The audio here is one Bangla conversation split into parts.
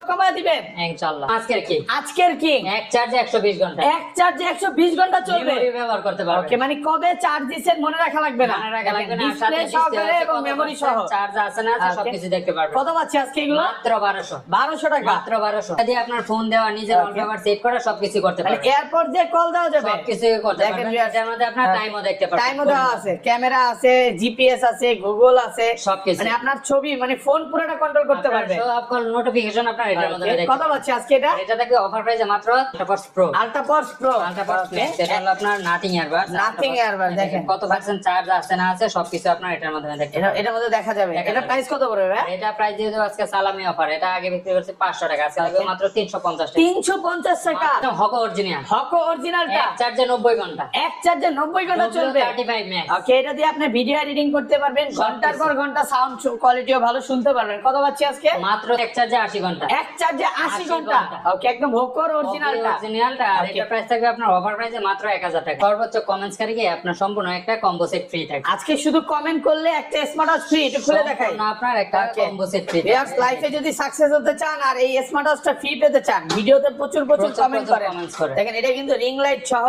কমায় দিবেন ইনশাআল্লাহ। আজকের কি এক চার্জে 120 ঘন্টা, এক চার্জে 120 ঘন্টা চলবে, মেমরি ব্যবহার করতে পারবেন। ওকে, মানে কবে চার্জ দিবেন মনে রাখা লাগবে না, মনে রাখা লাগবে না, ডিসপ্লে সাথে সহকারে display এবং কত মেমরি percent সহ চার্জ আছে না আছে সবকিছু দেখতে পারবেন। কত পাচ্ছে আজকে এগুলো? মাত্র 1200 1200 টাকা, মাত্র 1200 যদি আপনার ফোন দেওয়া নিজের ওয়ালপেপার সেট করা সবকিছু করতে মানে পারবেন। এরপর যে কল দেওয়া যাবে সবকিছু করতে দেখেন পারবেন। ভিউয়ার্স, এটার মধ্যে আপনার টাইমও দেখতে পারবেন। টাইমও দেওয়া আছে, ক্যামেরা আছে, জিপিএস আছে, গুগল আছে, সবকিছু। মানে আপনার ছবি মানে ফোন পুরোটা কন্ট্রোল করতে পারবে। সব কল নোটিফিকেশন আপনার এটার মধ্যে দেখতে কত পাচ্ছে আজকে এটা? এটা থাকবে অফার প্রাইসে মাত্র আল্ট্রাপাস প্রো। আল্ট্রাপাস প্রো, আল্ট্রাপাস এটা হলো আপনার নাথিং এয়ারবাড। নাথিং এয়ারবাড, দেখেন কত পার্সেন্ট চার্জ আছে না আছে সবকিছু আপনার এটার মধ্যে দেখতে এটা এটার মধ্যে দেখা যাবে। এটা প্রাইস কত পড়বে ভাই? এটা প্রাইস দিয়ে দেব আজকে সালামি অফার। এটা আগে বিক্রি করছে 500 টাকা, আজকে লাগবে মাত্র 350 টাকা। 350 টাকা, একদম হকো অরিজিনাল, হকো অরিজিনালটা এক চার্জে 90 ঘন্টা, এক চার্জে 90 ঘন্টা চলবে। 35 ম্যাক্স। ওকে, এটা দিয়ে আপনি ভিডিও এডিটিং করতে পারবেন, ঘন্টার পর ঘন্টা সাউন্ড কোয়ালিটিও ভালো শুনতে পারবেন। কত পাচ্ছি আজকে? মাত্র এক চার্জে 80 ঘন্টা, এক চার্জে 80 ঘন্টা। ওকে, একদম হকোর অরিজিনালটা। অরিজিনালটা। আর এটা প্রাইস থাকবে আপনার অফার প্রাইসে মাত্র 1000 টাকা। সর্বোচ্চ কমেন্টস কারীকে আপনার সম্পূর্ণ একটা কম্বো সেট ফ্রি থাকবে। আজকে শুধু কমেন্ট করলে একটা স্মার্ট ওয়াচ ফ্রি, একটু খুলে দেখাই। সম্পূর্ণ আপনার একটা কম্বো সেট ফ্রি। ভিউয়ার্স, লাইফে যদি সাকসেস হতে চান আর এই স্মার্ট ওয়াচটা ফ্রি পেতে চান, ভিডিওতে প্রচুর কমেন্ট করেন। দেখেন এটা কিন্তু রিং লাইট সহ।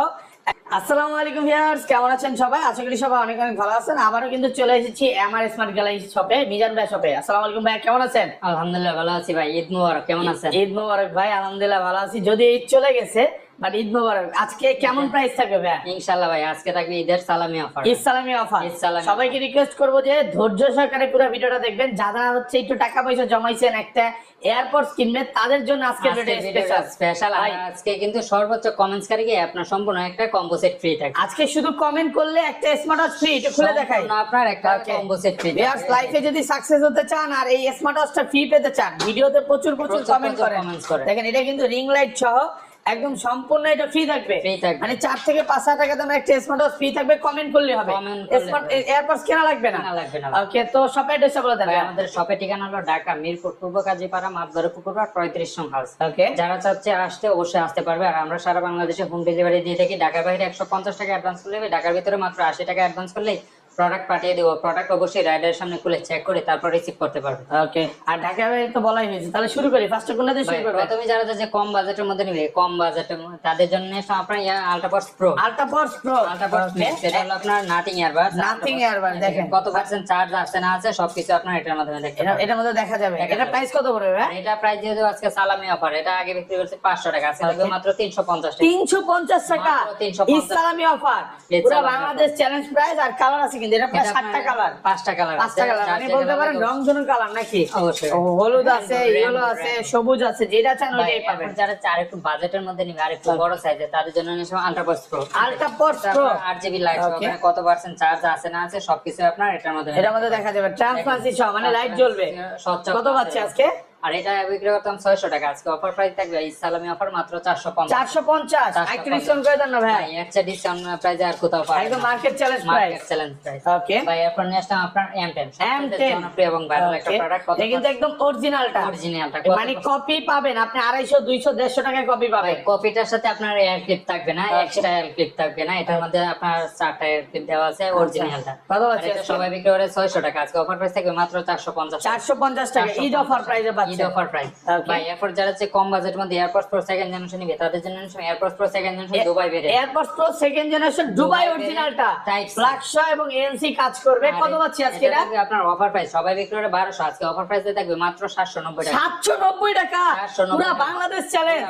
আসসালামু আলাইকুম ভিউয়ার্স, কেমন আছেন সবাই? আশা করি সবাই অনেক অনেক ভালো আছেন। আবারও কিন্তু চলে এসেছি এমআর স্মার্ট গ্যালারি শপে, মিজান ভাই শপে। আসসালামু আলাইকুম ভাই, কেমন আছেন? আলহামদুলিল্লাহ ভালো আছি ভাই। ঈদ মোবারক, কেমন আছেন? ঈদ মোবারক ভাই, আলহামদুলিল্লাহ ভালো আছি। যদি ঈদ চলে গেছে বাট ঈদ মোবারক। আজকে কেমন প্রাইস থাকবে ভাই? ইনশাআল্লাহ ভাই, আজকে থাকবে ঈদের সালামি অফার। ঈদ সালামি অফার। ঈদ সালামি সবাইকে রিকোয়েস্ট করব যে ধৈর্য সহকারে পুরো ভিডিওটা দেখবেন। যারা হচ্ছে একটু টাকা পয়সা জমাইছেন একটা এয়ারপডস কিনবেন, তাদের জন্য আজকে ভিডিওটা স্পেশাল। আজকে কিন্তু সর্বোচ্চ কমেন্টস কারীকে আপনার সম্পূর্ণ একটা কম্বো সেট ফ্রি থাকবে। আজকে শুধু কমেন্ট করলে একটা স্মার্ট ওয়াচ ফ্রি, একটু খুলে দেখাই। সম্পূর্ণ আপনার একটা কম্বো সেট ফ্রি। ভিউয়ার্স, লাইফে যদি সাকসেস হতে চান আর এই স্মার্ট ওয়াচটা ফ্রি পেতে চান, ভিডিওতে প্রচুর কমেন্ট করেন। দেখেন এটা কিন্তু রিং লাইট সহ একদম সম্পূর্ণ এটা ফ্রি থাকবে। মানে 4 থেকে 5,000 টাকা দামের একটা স্মার্ট ওয়াচ ফ্রি থাকবে, কমেন্ট করলে হবে। স্মার্ট এয়ারপডস কেনা লাগবে না। ওকে, তো শপে অ্যাড্রেসটা বলে দেন। আমাদের শপের ঠিকানা হলো ঢাকা মিরপুর পূর্ব কাজীপাড়া মাতবরে পুকুরপাড় 35 নং হাউস। ওকে, যারা চাচ্ছে আসতে অবশ্যই আসতে পারবে। আর আমরা সারা বাংলাদেশে হোম ডেলিভারি দিয়ে থাকি। ঢাকার বাইরে 150 টাকা অ্যাডভান্স করলে, ঢাকার ভিতরে মাত্র 80 টাকা অ্যাডভান্স করলেই প্রোডাক্ট পাঠিয়ে দেবো। প্রোডাক্ট অবশ্যই রাইডারের সামনে খুলে চেক করে তারপর রিসিভ করতে পারবে। ওকে, আর ঢাকা বাইরে তো বলাই হয়েছে, তাহলে শুরু করি। ফার্স্ট কোনটা দিয়ে শুরু করব? প্রথমে যারা যে কম বাজেটের মধ্যে নিবে, কম বাজেটের তাদের জন্য আপনার আল্ট্রাপাস প্রো। আল্ট্রাপাস প্রো, আল্ট্রাপাস ম্যাক্স, এটা হলো আপনার নাথিং এয়ারবাড। নাথিং এয়ারবাড, দেখেন কত পার্সেন্ট চার্জ আছে না আছে সবকিছু আপনার এটার মাধ্যমে দেখতে পাবেন। এটার মধ্যে দেখা যাবে। এটা প্রাইস কত পড়বে ভাই? এটা প্রাইস দিয়ে দেব আজকে সালামি অফার। এটা আগে বিক্রি করছে 500 টাকা, আজকে লাগবে মাত্র 350 টাকা। 350 টাকা ঈদ সালামি অফার, পুরো বাংলাদেশ চ্যালেঞ্জ প্রাইস। আর কালার আছে কিন্তু, এটা প্রায় 7টা কালার, 5টা কালার, 5টা কালার। মানে বলতে পারেন রংধনু কালার নাকি? অবশ্যই হলুদ আছে, ইয়েলো আছে, সবুজ আছে, যেটা চান ওইটাই পাবেন। যারা চার একটু বাজেটের মধ্যে নিবে আর একটু বড় সাইজে, তাদের জন্য নিয়ে আল্ট্রাপাস প্রো। আল্ট্রাপাস প্রো 8GB লাইট সহ, কত পার্সেন্ট চার্জ আছে না আছে সবকিছু আপনার এটার মধ্যে দেখা যাবে। ট্রান্সপারেন্সি সহ, মানে লাইট জ্বলবে। কত পাচ্ছে আজকে? আর এটা বিক্রি করতাম 600 টাকা, আজকে অফার প্রাইস থাকবে এই সালামি অফার মাত্র 450। 450 একটু ডিসকাউন্ট করে দেন না ভাই। একটা ডিসকাউন্ট প্রাইসে আর কোথাও পাবেন না, একদম market challenge price. Market challenge price. Okay ভাই আপনার নেক্সট আপনার M10 জনপ্রিয় এবং M10 ভাইরাল একটা প্রোডাক্ট। কত কিন্তু একদম অরিজিনালটা, অরিজিনালটা মানে কপি পাবেন আপনি 250 200 150 টাকায় কপি পাবেন। কপিটার সাথে আপনার এয়ার ক্লিপ থাকবে না, এক্সট্রা এয়ার ক্লিপ থাকবে না। এটার মধ্যে আপনার 4টা এয়ার ক্লিপ দেওয়া আছে অরিজিনালটা। কত আছে? এটা সবাই বিক্রি করে 600 টাকা, আজকে অফার প্রাইস থাকবে মাত্র 450 টাকা। ঈদ অফার প্রাইসে পাচ্ছেন। Eid offer price. ভাই এরপর যারা হচ্ছে কম বাজেটের মধ্যে এয়ারপডস প্রো সেকেন্ড জেনারেশন নিবে, তাদের জন্য AirPods pro second generation Dubai বেরে। AirPods pro second generation Dubai অরিজিনালটা ফ্ল্যাগশো এবং এএনসি কাজ করবে। কত পাচ্ছি আজকে এটা? আপনার অফার প্রাইস সবাই বিক্রি করে 1200, আজকে অফার প্রাইস থাকবে মাত্র 790 টাকা। 790 টাকা, পুরো বাংলাদেশ চ্যালেঞ্জ।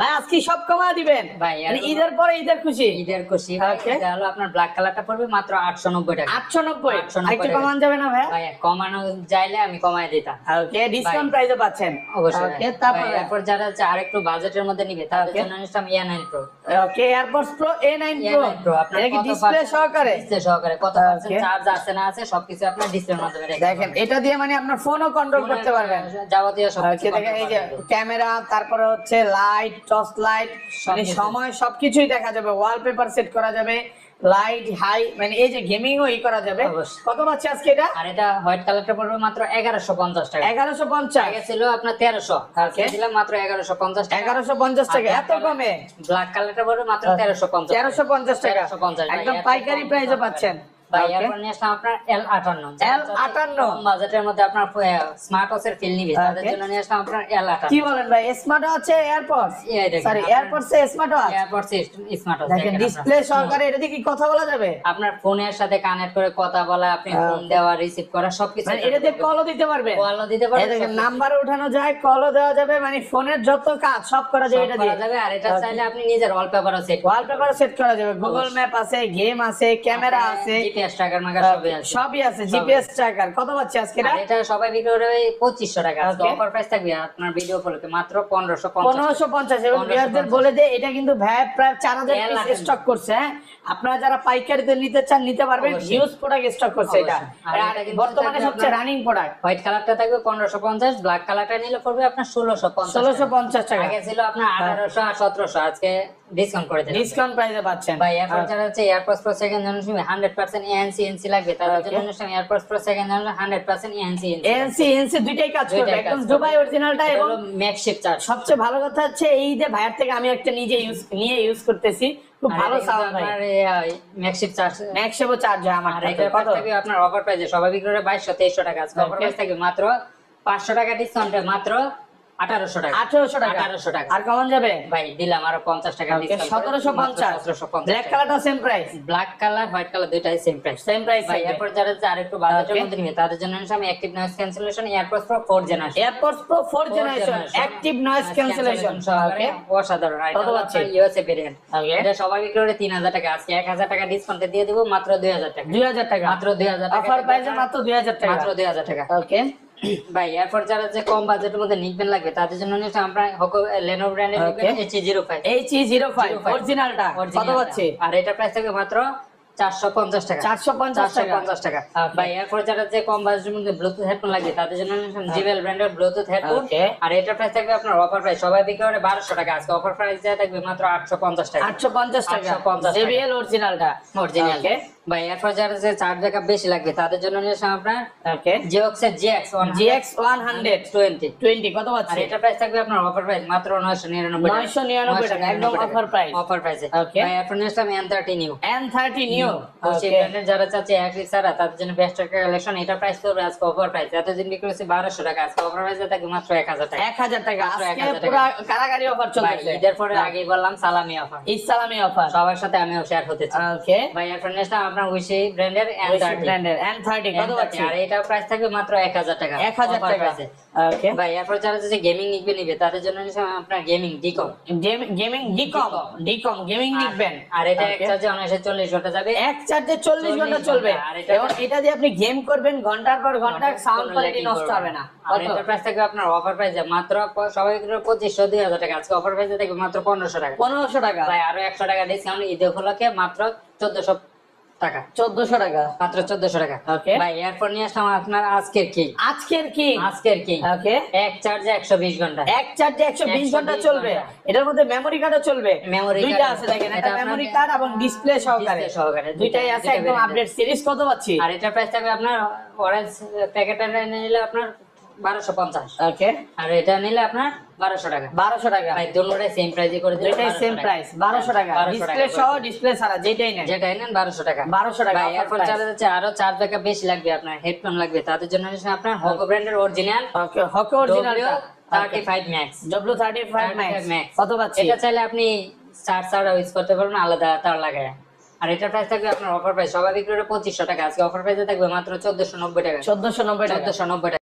ভাই আজকে সব কমায় দিবেন ভাই, মানে ঈদের পরে ঈদের খুশি। ঈদের খুশি। এটা হলো আপনার ব্ল্যাক কালারটা পড়বে মাত্র 890 টাকা। 890 একটু কমান যাবে না ভাই? ভাই কমানো চাইলে আমি কমায় দিতাম। ওকে, ডিসকাউন্ট প্রাইসে পাচ্ছেন অবশ্যই। ওকে, তারপর এরপর যারা আরেকটু বাজেটের মধ্যে নিবে, তাদের জন্য নিলাম A9 Pro। ওকে, এয়ারপডস প্রো A9 Pro আপনার এটা কি ডিসপ্লে সহকারে? ডিসপ্লে সহকারে কত পার্সেন্ট চার্জ আছে না আছে সবকিছু আপনার ডিসপ্লের মাধ্যমে দেখেন। এটা দিয়ে মানে আপনার ফোনও কন্ট্রোল করতে পারবেন, যাবতীয় সব। ওকে, দেখেন এই যে ক্যামেরা, তারপরে হচ্ছে লাইট, টর্চ লাইট, মানে সময় সবকিছুই দেখা যাবে। ওয়ালপেপার সেট করা যাবে, লাইট হাই, মানে এই যে গেমিং ও করা যাবে। কত পাচ্ছে আজকে এটা? আর এটা হোয়াইট কালারটা পড়বে মাত্র 1150 টাকা। 1150 আগে ছিল আপনার 1300, আজকে দিলাম মাত্র 1150 টাকা। 1150 টাকা, এত কমে? ব্ল্যাক কালারটা পড়বে মাত্র 1350 টাকা, একদম পাইকারি প্রাইসে পাচ্ছেন। ভাই Okay. এরপর নিয়ে আসলাম আপনার L58 L58 কম বাজেটের মধ্যে আপনার স্মার্ট ওয়াচের ফিল নিবে তাদের Okay. জন্য নিয়ে আসলাম আপনার L58 কি বলেন ভাই, স্মার্ট ওয়াচ এয়ারপডস, এই দেখেন, সরি আপনার- AirPods smart watch, AirPods smart watch দেখেন ডিসপ্লে সহকারে, এটা দিয়ে কি কথা বলা যাবে? আপনার ফোনের সাথে কানেক্ট করে কথা বলা, আপনি ফোন দেওয়া, রিসিভ করা সবকিছু মানে এটা দিয়ে কলও দিতে পারবে, কলও দিতে পারবেন, এই দেখেন নাম্বার উঠানো যায়, কলও দেওয়া যাবে, মানে ফোনের যত কাজ সব করা যাবে সব এটা করা দিয়ে। যাবে। আর এটা চাইলে আপনি নিজের ওয়ালপেপারও সেট ওয়ালপেপার সেট করা যাবে, গুগল ম্যাপ আছে, গেম আছে, ক্যামেরা আছে, জিপিএস ট্র্যাকার মার্কা সবই আছে। সবই আছে, জিপিএস ট্র্যাকার। কত পাচ্ছি আজকে এটা? আর এটা সবাই বিক্রি করে 2500 টাকা। আজকে Okay. অফার প্রাইস থাকবে আপনার ভিডিও উপলক্ষে মাত্র 1550 1550। এবং ভিউয়ারদের বলে দে, এটা কিন্তু ভাই প্রায় 4000 পিস লাখ। স্টক করছে। হ্যাঁ, আপনারা যারা পাইকারিতে নিতে চান নিতে পারবেন, অবশ্যই। হিউজ প্রোডাক্ট স্টক করছে এটা। অবশ্যই। আর আর এটা কিন্তু বর্তমানে থাকবে সবচেয়ে আপনার- রানিং প্রোডাক্ট। হোয়াইট কালারটা থাকবে 1550, ব্ল্যাক কালারটা নিলে পড়বে আপনার 1650 1650 টাকা আগে ছিল আপনার 1800 আর 1700, আজকে ডিসকাউন্ট করে দিলাম। ডিসকাউন্ট প্রাইসে পাচ্ছেন। ভাই এরপর যারা হচ্ছে AirPods pro second generation 100% ANC লাগবে তাদের জন্য নিশ্চয়ই AirPods pro second generation 100% ANC NC NC দুইটাই কাজ করবে, দুইটাই কাজ একদম করবে। দুবাই অরিজিনালটা। এবং ম্যাকশিপ চার্জ সবচেয়ে ভালো কথা হচ্ছে এই যে ভাইয়ের থেকে আমি একটা নিজে ইউজ করতেছি, খুব ভালো সাউন্ড ভাই। আপনার ম্যাকশিপ চার্জ ম্যাক্সিমো চার্জ হয় আমার আর কাছে। এটার কত? প্রাইস থাকবে আপনার অফার প্রাইসে সবাই বিক্রি করে 2200-2300 টাকা। আজকে অফার Okay. প্রাইস থাকবে মাত্র 500 টাকা ডিসকাউন্টে মাত্র 1800 টাকা। 1800 টাকা। 1800 টাকা। আর কমন যাবে? ভাই দিলাম আরো 50 টাকা ডিসকাউন্ট 1750। 1750 ব্ল্যাক কালারটা same price, black colour white colour দুইটাই সেম প্রাইস। Same price. ভাই এরপর যারা আরেকটু বাজেটের Okay. মধ্যে নিবে তাদের জন্য আমি active noise cancellation AirPods pro 4 generation AirPods pro 4 generation active noise cancellation. Okay, অসাধারণ। আর কত এটা পাচ্ছি? আপনার ইউএসএ ভেরিয়েন্ট। Okay. এটা সবাই বিক্রি করে 3000 টাকা। আজকে 1000 টাকা ডিসকাউন্টে দিয়ে দেব মাত্র 2000 টাকা। 2000 টাকা মাত্র 2000 টাকা। অফার প্রাইসে মাত্র 2000 টাকা। মাত্র 2000 টাকা। ওকে, ভাই এরপর যারা যে কম বাজেটের মধ্যে নিকবেন লাগবে তাদের জন্য নিশ্চয়ই আমরা Lenovo ব্র্যান্ডের Okay. HE05 HE05 অরিজিনালটা কত পাচ্ছি? আর এটা প্রাইস থাকবে মাত্র 450 টাকা। 450 টাকা। 450 টাকা। Okay. ভাই এরপর যারা যে কম বাজেটের মধ্যে ব্লুটুথ হেডফোন লাগবে তাদের জন্য জিবেল ব্র্যান্ডের ব্লুটুথ হেডফোন। Okay. আর এটা প্রাইস থাকবে আপনার অফার প্রাইস সবাই বিক্রি করে 1200 টাকা। আজকে অফার প্রাইস দেয়া থাকবে মাত্র 850 টাকা। 850 টাকা 850 টাকা। JBL অরিজিনালটা। অরিজিনাল। Okay. ভাই এরপর যারা যে চার্জ ব্যাকআপ বেশি লাগবে তাদের জন্য নিশ্চয়ই আপনার ওকে, Geox এর GX GX120 20 কত আর পাচ্ছি? এটা প্রাইস থাকবে আপনার অফার প্রাইস মাত্র 999 টাকা। 999 টাকা, একদম offer price। অফার প্রাইসে। Okay. ভাই এরপর নিয়ে আসলাম N30 নিউ। N30 new. সেই ব্র্যান্ডের যারা চাচ্ছে একই সারা তাদের জন্য বেস্ট একটা কালেকশন। এটা প্রাইস করবে আজকে অফার প্রাইস। এতদিন বিক্রি করেছে 1200 টাকা। আজকে অফার প্রাইসে থাকবে মাত্র 1000 টাকা। 1000 টাকা। মাত্র আজকে 1000 টাকা। পুরো কারাগারি অফার ভাই চলতেছে। ঈদের পরে আগেই বললাম সালামি অফার। ইসলামি অফার। সবার সাথে আমিও শেয়ার হতে চাই। ওকে, ভাই এরপর নিয়ে আসলাম আপনার উইশি ব্র্যান্ডের N30। ব্র্যান্ডের N30 কত পাচ্ছি? আর এটা প্রাইস থাকবে মাত্র 1000 টাকা। 1000 offer টাকা। price এ। ওকে, ভাই এরপর যারা যে গেমিং নিবে তাদের জন্য নিশ্চয়ই আপনার গেমিং ডিকম। গেমিং ডিকম গেমিং নিকবেন। আর এটা এক Okay. চার্জে অনায়াসে 40 ঘন্টা যাবে। এক চার্জে 40 ঘন্টা চলবে। আর এটা- এবং এটা দিয়ে আপনি গেম করবেন ঘন্টার পর ঘন্টা, সাউন্ড কোনো কোয়ালিটি lagging নষ্ট করবে হবে না। আর কত? এটা প্রাইস থাকবে আপনার অফার প্রাইসে মাত্র সবাই 2500-2000 টাকা। আজকে অফার প্রাইসে থাকবে মাত্র 1500 টাকা। 1500 টাকা। ভাই আরো 100 টাকা ডিসকাউন্ট ঈদ উপলক্ষে মাত্র 1400 টাকা। 1400 টাকা। মাত্র 1400 টাকা। Okay. ভাই এরপর নিয়ে আসলাম আপনার আজকের কি আজকের কি? আজকের কি ওকে, এক চার্জে 120 ঘন্টা। এক চার্জে 120 ঘন্টা 120 চলবে। ঘন্টা। এটার মধ্যে মেমরি কার্ডও চলবে। Memory দুইটা card আছে দেখেন, এটা একটা আপনার- মেমরি কার্ড এবং ডিসপ্লে সহকারে। Display সহকারে দুইটাই আছে, দুইটা একদম variant। Update series. কত পাচ্ছি? আর এটা প্রাইস থাকবে আপনার অরেঞ্জ প্যাকেটটা নিলে আপনার 1250। ওকে, আর এটা নিলে আপনার 1200 টাকা। 1200 টাকা। ভাই দুটোটাই সেম প্রাইসে করে দিলাম। দুইটাই সেম প্রাইস, 1200 টাকা। 1200 ডিসপ্লে টাকা সহ করে ডিসপ্লে ছাড়া যেটাই নেন যেটাই নেন 1200 টাকা। 1200 টাকা ভাই offer এরপর price। যারা যাচ্ছে আরো চার্জ ব্যাকআপ বেশি লাগবে আপনার হেডফোন লাগবে তাদের জন্য নিশ্চয়ই আপনার হকো ব্র্যান্ডের অরিজিনাল ওকে, হকো অরিজিনালটা W35 Max। W35 Max কত পাচ্ছি? এটা চাইলে আপনি চার্জ ছাড়া ইউজ করতে পারবেন আলাদা তার লাগায়। আর এটা প্রাইস থাকবে আপনার অফার প্রাইস সবাই বিক্রি করে 2500 টাকা। আজকে অফার প্রাইসে থাকবে মাত্র 1490 টাকা। 1490 টাকা। 1490 টাকা।